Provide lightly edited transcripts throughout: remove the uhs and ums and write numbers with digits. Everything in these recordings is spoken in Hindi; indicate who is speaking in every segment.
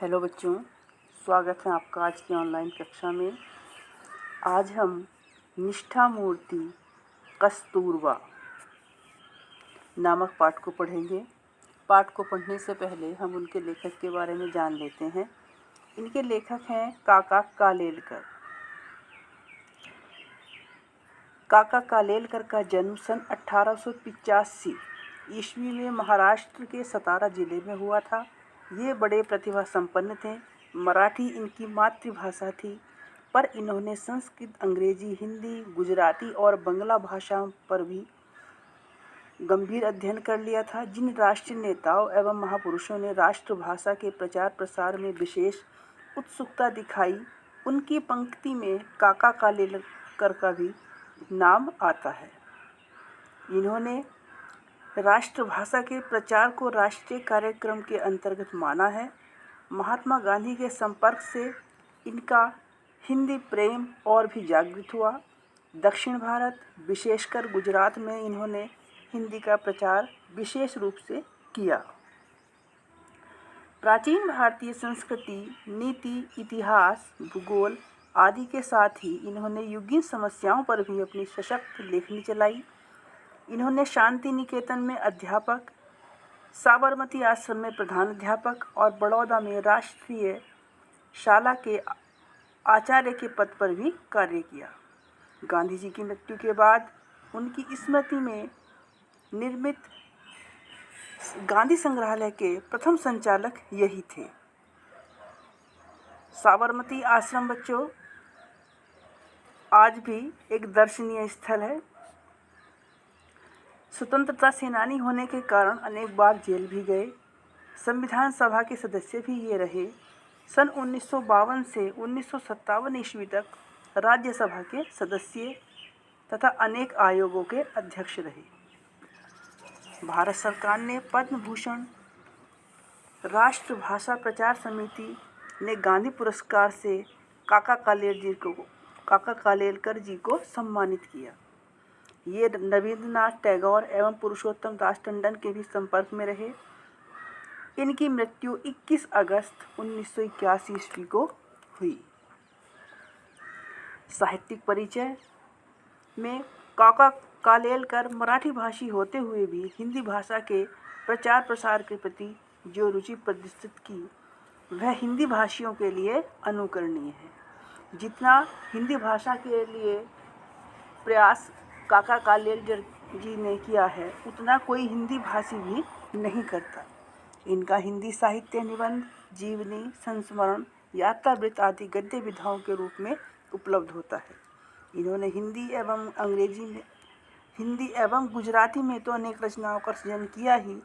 Speaker 1: हेलो बच्चों, स्वागत है आपका आज की ऑनलाइन कक्षा में। आज हम निष्ठा मूर्ति कस्तूरबा नामक पाठ को पढ़ेंगे। पाठ को पढ़ने से पहले हम उनके लेखक के बारे में जान लेते हैं। इनके लेखक हैं काका कालेलकर। काका कालेलकर का जन्म सन 1885 ईस्वी में महाराष्ट्र के सतारा जिले में हुआ था। ये बड़े प्रतिभा संपन्न थे। मराठी इनकी मातृभाषा थी, पर इन्होंने संस्कृत, अंग्रेजी, हिंदी, गुजराती और बंगला भाषाओं पर भी गंभीर अध्ययन कर लिया था। जिन राष्ट्रीय नेताओं एवं महापुरुषों ने राष्ट्रभाषा के प्रचार प्रसार में विशेष उत्सुकता दिखाई, उनकी पंक्ति में काका कालेलकर का भी नाम आता है। इन्होंने राष्ट्रभाषा के प्रचार को राष्ट्रीय कार्यक्रम के अंतर्गत माना है। महात्मा गांधी के संपर्क से इनका हिंदी प्रेम और भी जागृत हुआ। दक्षिण भारत, विशेषकर गुजरात में इन्होंने हिंदी का प्रचार विशेष रूप से किया। प्राचीन भारतीय संस्कृति, नीति, इतिहास, भूगोल आदि के साथ ही इन्होंने युगीन समस्याओं पर भी अपनी सशक्त लेखनी चलाई। इन्होंने शांति निकेतन में अध्यापक, साबरमती आश्रम में प्रधान अध्यापक और बड़ौदा में राष्ट्रीय शाला के आचार्य के पद पर भी कार्य किया। गांधी जी की मृत्यु के बाद उनकी स्मृति में निर्मित गांधी संग्रहालय के प्रथम संचालक यही थे। साबरमती आश्रम बच्चों आज भी एक दर्शनीय स्थल है। स्वतंत्रता सेनानी होने के कारण अनेक बार जेल भी गए। संविधान सभा के सदस्य भी ये रहे। सन 1952 से 1957 ईस्वी तक राज्यसभा के सदस्य तथा अनेक आयोगों के अध्यक्ष रहे। भारत सरकार ने पद्म भूषण, राष्ट्रभाषा प्रचार समिति ने गांधी पुरस्कार से काका कालेलकर जी को सम्मानित किया। ये रविंद्रनाथ टैगोर एवं पुरुषोत्तम दास टंडन के भी संपर्क में रहे। इनकी मृत्यु 21 अगस्त 1981 ईस्वी को हुई। साहित्यिक परिचय में काका कालेलकर मराठी भाषी होते हुए भी हिंदी भाषा के प्रचार प्रसार के प्रति जो रुचि प्रदर्शित की, वह हिंदी भाषियों के लिए अनुकरणीय है। जितना हिंदी भाषा के लिए प्रयास काका कालेलकर जी ने किया है, उतना कोई हिंदी भाषी भी नहीं करता। इनका हिंदी साहित्य निबंध, जीवनी, संस्मरण, यात्रावृत्त आदि गद्य विधाओं के रूप में उपलब्ध होता है। इन्होंने हिंदी एवं गुजराती में तो अनेक रचनाओं का सृजन किया ही,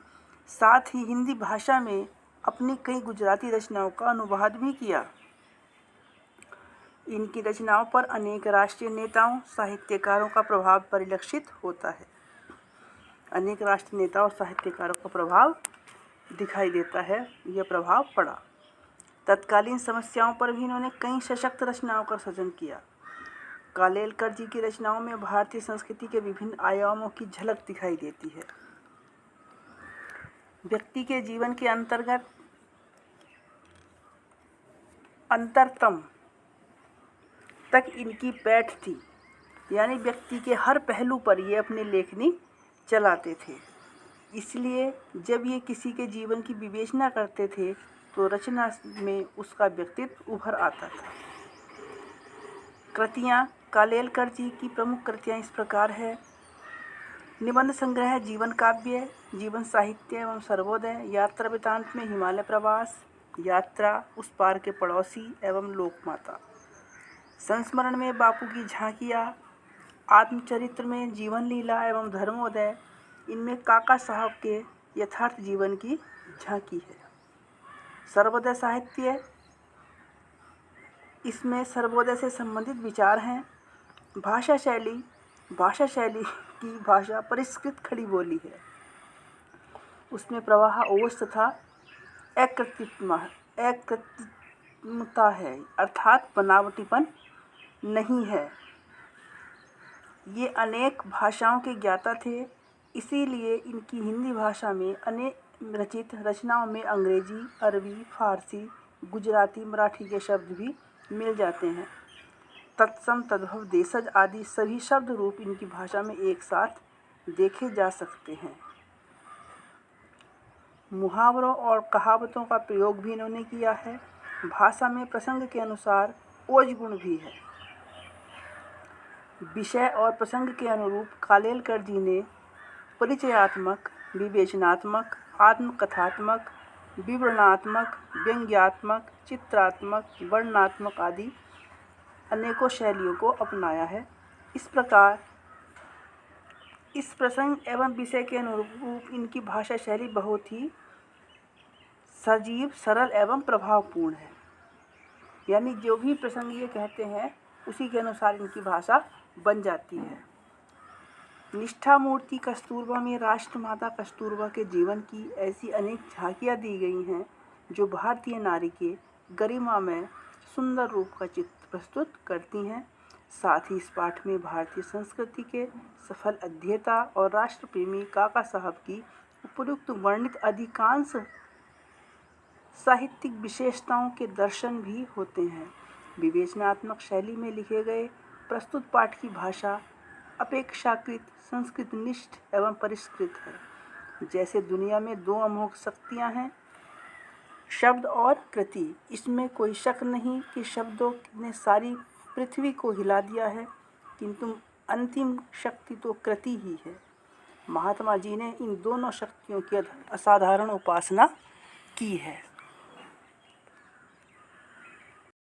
Speaker 1: साथ ही हिंदी भाषा में अपनी कई गुजराती रचनाओं का अनुवाद भी किया। इनकी रचनाओं पर अनेक राष्ट्रीय नेताओं, साहित्यकारों का प्रभाव परिलक्षित होता है। अनेक राष्ट्रीय नेताओं और साहित्यकारों का प्रभाव दिखाई देता है। यह प्रभाव पड़ा। तत्कालीन समस्याओं पर भी इन्होंने कई सशक्त रचनाओं का सृजन किया। कालेलकर जी की रचनाओं में भारतीय संस्कृति के विभिन्न आयामों की झलक दिखाई देती है। व्यक्ति के जीवन के अंतरतम तक इनकी पैठ थी, यानी व्यक्ति के हर पहलू पर ये अपनी लेखनी चलाते थे। इसलिए जब ये किसी के जीवन की विवेचना करते थे तो रचना में उसका व्यक्तित्व उभर आता था। कृतियाँ कालेलकर जी की प्रमुख कृतियाँ इस प्रकार है। निबंध संग्रह जीवन काव्य, जीवन साहित्य एवं सर्वोदय, यात्रा वृतांत में हिमालय प्रवास, यात्रा, उस पार के पड़ोसी एवं लोकमाता। संस्मरण में बापू की झांकियाँ, आत्मचरित्र में जीवन लीला एवं धर्मोदय। इनमें काका साहब के यथार्थ जीवन की झांकी है। सर्वोदय साहित्य, इसमें सर्वोदय से संबंधित विचार हैं। भाषा शैली की भाषा परिष्कृत खड़ी बोली है। उसमें प्रवाह ओज तथा एकृत्रिमता है, अर्थात बनावटीपन नहीं है। ये अनेक भाषाओं के ज्ञाता थे, इसीलिए इनकी हिंदी भाषा में अनेक रचित रचनाओं में अंग्रेजी, अरबी, फारसी, गुजराती मराठी के शब्द भी मिल जाते हैं। तत्सम, तद्भव, देशज आदि सभी शब्द रूप इनकी भाषा में एक साथ देखे जा सकते हैं। मुहावरों और कहावतों का प्रयोग भी इन्होंने किया है। भाषा में प्रसंग के अनुसार ओज गुण भी है। विषय और प्रसंग के अनुरूप कालेलकर जी ने परिचयात्मक, विवेचनात्मक, आत्मकथात्मक, विवरणात्मक, व्यंग्यात्मक, चित्रात्मक, वर्णनात्मक आदि अनेकों शैलियों को अपनाया है। इस प्रकार इस प्रसंग एवं विषय के अनुरूप इनकी भाषा शैली बहुत ही सजीव, सरल एवं प्रभावपूर्ण है। यानी जो भी प्रसंग ये कहते हैं उसी के अनुसार इनकी भाषा बन जाती है। निष्ठा मूर्ति कस्तूरबा में राष्ट्रमाता कस्तूरबा के जीवन की ऐसी अनेक झांकियाँ दी गई हैं जो भारतीय नारी के गरिमा में सुंदर रूप का चित्र प्रस्तुत करती हैं। साथ ही इस पाठ में भारतीय संस्कृति के सफल अध्येता और राष्ट्रप्रेमी काका साहब की उपयुक्त वर्णित अधिकांश साहित्यिक विशेषताओं के दर्शन भी होते हैं। विवेचनात्मक शैली में लिखे गए प्रस्तुत पाठ की भाषा अपेक्षाकृत संस्कृतनिष्ठ एवं परिष्कृत है। जैसे दुनिया में दो अमोघ शक्तियाँ हैं, शब्द और कृति। इसमें कोई शक नहीं कि शब्दों ने सारी पृथ्वी को हिला दिया है, किंतु अंतिम शक्ति तो कृति ही है। महात्मा जी ने इन दोनों शक्तियों की असाधारण उपासना की है।